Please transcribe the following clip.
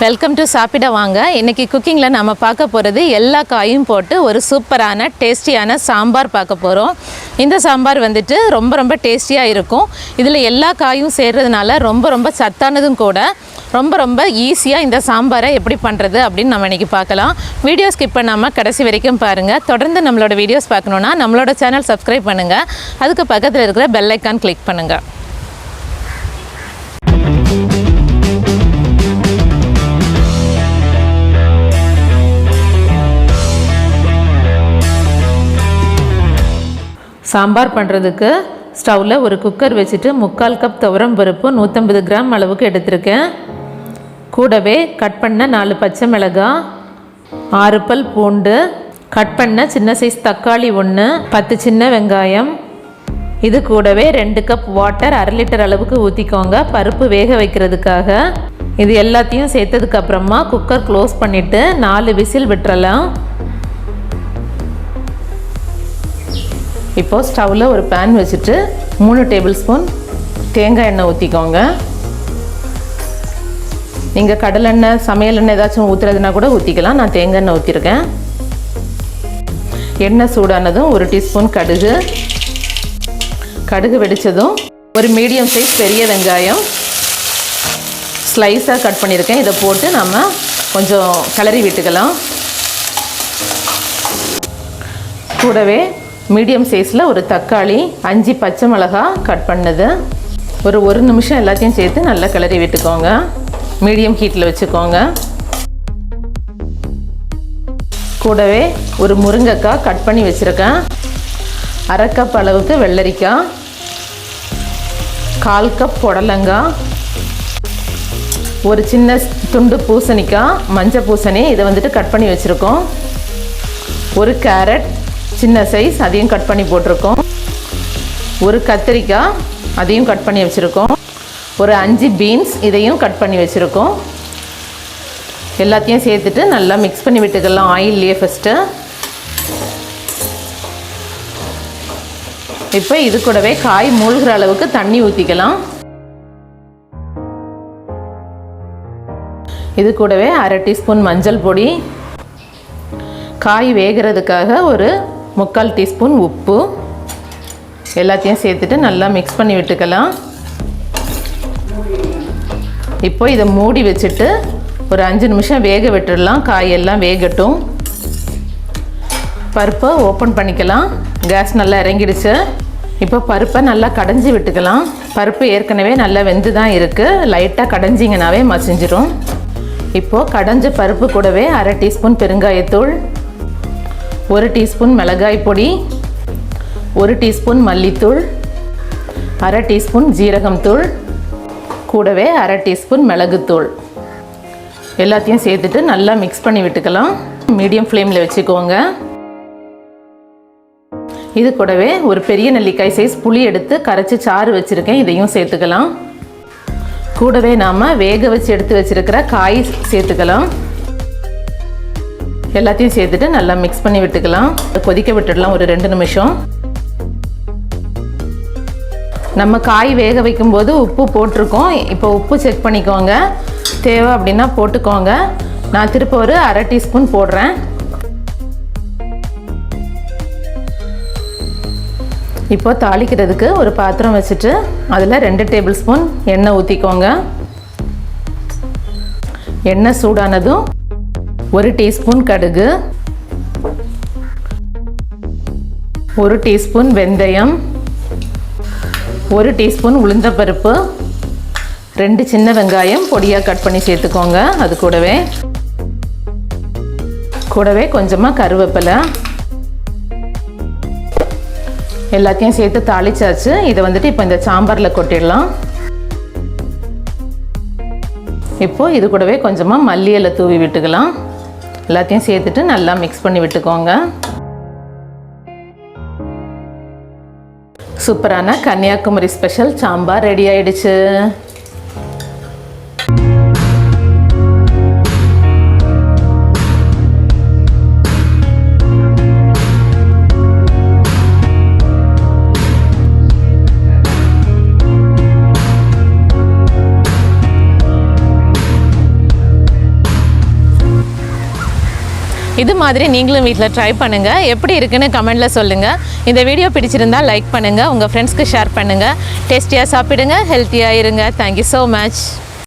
Welcome to சாப்பிட வாங்க. இன்றைக்கி குக்கிங்கில் நம்ம பார்க்க போகிறது எல்லா காயும் போட்டு ஒரு சூப்பரான டேஸ்டியான சாம்பார் பார்க்க போகிறோம். இந்த சாம்பார் வந்துட்டு ரொம்ப டேஸ்டியாக இருக்கும். இதில் எல்லா காயும் சேர்றதுனால ரொம்ப சத்தானதும் கூட. ரொம்ப ஈஸியாக இந்த சாம்பாரை எப்படி பண்ணுறது அப்படின்னு நம்ம இன்றைக்கி பார்க்கலாம். வீடியோ ஸ்கிப் பண்ணாமல் கடைசி வரைக்கும் பாருங்கள். தொடர்ந்து நம்மளோட வீடியோஸ் பார்க்கணுன்னா நம்மளோட சேனல் சப்ஸ்கிரைப் பண்ணுங்கள். அதுக்கு பக்கத்தில் இருக்கிற பெல் ஐக்கான் கிளிக் பண்ணுங்கள். சாம்பார் பண்ணுறதுக்கு ஸ்டவ்வில் ஒரு குக்கர் வச்சுட்டு 3/4 கப் துவரம் பருப்பு 150 கிராம் அளவுக்கு எடுத்திருக்கேன். கூடவே கட் பண்ண 4 பச்சை மிளகாய், 6 பல் பூண்டு, கட் பண்ண சின்ன சைஸ் தக்காளி 1, 10 சின்ன வெங்காயம். இது கூடவே 2 கப் வாட்டர் 1/2 லிட்டர் அளவுக்கு ஊற்றிக்கோங்க பருப்பு வேக வைக்கிறதுக்காக. இது எல்லாத்தையும் சேர்த்ததுக்கப்புறமா குக்கர் க்ளோஸ் பண்ணிவிட்டு 4 விசில் விட்டுறலாம். இப்போது ஸ்டவ்வில் ஒரு பேன் வச்சுட்டு 3 டேபிள் ஸ்பூன் தேங்காய் எண்ணெய் ஊற்றிக்கோங்க. நீங்கள் கடலெண்ணெய், சமையல் எண்ணெய் ஏதாச்சும் ஊற்றுறதுனா கூட ஊற்றிக்கலாம். நான் தேங்காய் எண்ணெய் ஊற்றிருக்கேன். எண்ணெய் சூடானதும் 1 டீஸ்பூன் கடுகு. கடுகு வெடித்ததும் ஒரு மீடியம் சைஸ் பெரிய வெங்காயம் ஸ்லைஸாக கட் பண்ணியிருக்கேன். இதை போட்டு நம்ம கொஞ்சம் கிளறி விட்டுக்கலாம். கூடவே மீடியம் சைஸில் ஒரு தக்காளி, 5 பச்சை மிளகாய் கட் பண்ணது. ஒரு நிமிஷம் எல்லாத்தையும் சேர்த்து நல்லா கிளறி விட்டுக்கோங்க. மீடியம் ஹீட்டில் வச்சுக்கோங்க. கூடவே ஒரு முருங்கைக்காய் கட் பண்ணி வச்சுருக்கேன். 1/2 கப் அளவுக்கு வெள்ளரிக்காய், 1/4 கப் புடலங்காய், ஒரு சின்ன துண்டு பூசணிக்காய், மஞ்சள் பூசணி இதை வந்துட்டு கட் பண்ணி வச்சுருக்கோம். ஒரு கேரட் சின்ன சைஸ் அதையும் கட் பண்ணி போட்டிருக்கோம். ஒரு கத்திரிக்காய் அதையும் கட் பண்ணி வச்சுருக்கோம். ஒரு 5 பீன்ஸ் இதையும் கட் பண்ணி வச்சுருக்கோம். எல்லாத்தையும் சேர்த்துட்டு நல்லா மிக்ஸ் பண்ணி விட்டுக்கலாம் ஆயில்லையே ஃபஸ்ட்டு. இப்போ இது கூடவே காய் மூழ்கிற அளவுக்கு தண்ணி ஊற்றிக்கலாம். இது கூடவே 1/2 டீஸ்பூன் மஞ்சள் பொடி, காய் வேகிறதுக்காக ஒரு 3/4 டீஸ்பூன் உப்பு, எல்லாத்தையும் சேர்த்துட்டு நல்லா மிக்ஸ் பண்ணி விட்டுக்கலாம். இப்போ இதை மூடி வச்சுட்டு ஒரு 5 நிமிஷம் வேக விட்டுடலாம். காயெல்லாம் வேகட்டும். பருப்பை ஓப்பன் பண்ணிக்கலாம். கேஸ் நல்லா இறங்கிடுச்சு. இப்போ பருப்பை நல்லா கடைஞ்சி விட்டுக்கலாம். பருப்பு ஏற்கனவே நல்லா வெந்து தான் இருக்குது. லைட்டாக கடைஞ்சிங்கனாவே மசிஞ்சிரும். இப்போது கடைஞ்ச பருப்பு கூடவே 1/2 டீஸ்பூன் பெருங்காயத்தூள், 1 டீஸ்பூன் மிளகாய் பொடி, 1 டீஸ்பூன் மல்லித்தூள், 1/2 டீஸ்பூன் ஜீரகம் தூள், கூடவே 1/2 டீஸ்பூன் மிளகுத்தூள் எல்லாத்தையும் சேர்த்துட்டு நல்லா மிக்ஸ் பண்ணி விட்டுக்கலாம். மீடியம் ஃப்ளேமில் வச்சுக்கோங்க. இது கூடவே ஒரு பெரிய நெல்லிக்காய் சைஸ் புளி எடுத்து கரைச்சி சாறு வச்சுருக்கேன். இதையும் சேர்த்துக்கலாம். கூடவே நாம் வேக வச்சு எடுத்து வச்சுருக்கிற காய் சேர்த்துக்கலாம். எல்லாத்தையும் சேர்த்துட்டு நல்லா மிக்ஸ் பண்ணி விட்டுக்கலாம். கொதிக்க விட்டுடலாம் ஒரு 2 நிமிஷம். நம்ம காய் வேக வைக்கும்போது உப்பு போட்டிருக்கோம். இப்போ உப்பு செக் பண்ணிக்கோங்க. தேவை அப்படின்னா போட்டுக்கோங்க. நான் திரும்ப ஒரு 1/2 டீஸ்பூன் போடுறேன். இப்போ தாளிக்கிறதுக்கு ஒரு பாத்திரம் வச்சுட்டு அதில் 2 டேபிள் ஸ்பூன் எண்ணெய் ஊற்றிக்கோங்க. எண்ணெய் சூடானதும் 1 டீஸ்பூன் கடுகு, 1 டீஸ்பூன் வெந்தயம், 1 டீஸ்பூன் உளுந்தப்பருப்பு, 2 சின்ன வெங்காயம் பொடியாக கட் பண்ணி சேர்த்துக்கோங்க. அது கூடவே கொஞ்சமாக கருவேப்பிலை எல்லாத்தையும் சேர்த்து தாளிச்சாச்சு. இதை வந்துட்டு இப்போ இந்த சாம்பாரில் கொட்டிடலாம். இப்போது இது கூடவே கொஞ்சமாக மல்லி இலை தூவி விட்டுக்கலாம். எல்லாத்தையும் சேர்த்துட்டு நல்லா மிக்ஸ் பண்ணி விட்டுக்கோங்க. சூப்பரான கன்னியாகுமரி ஸ்பெஷல் சாம்பார் ரெடி ஆயிடுச்சு. இது மாதிரி நீங்களும் வீட்டில் ட்ரை பண்ணுங்கள். எப்படி இருக்குன்னு கமெண்டில் சொல்லுங்கள். இந்த வீடியோ பிடிச்சிருந்தால் லைக் பண்ணுங்கள், உங்கள் ஃப்ரெண்ட்ஸ்க்கு ஷேர் பண்ணுங்கள். டேஸ்டியாக சாப்பிடுங்க, ஹெல்த்தியாக இருங்க. Thank you so much.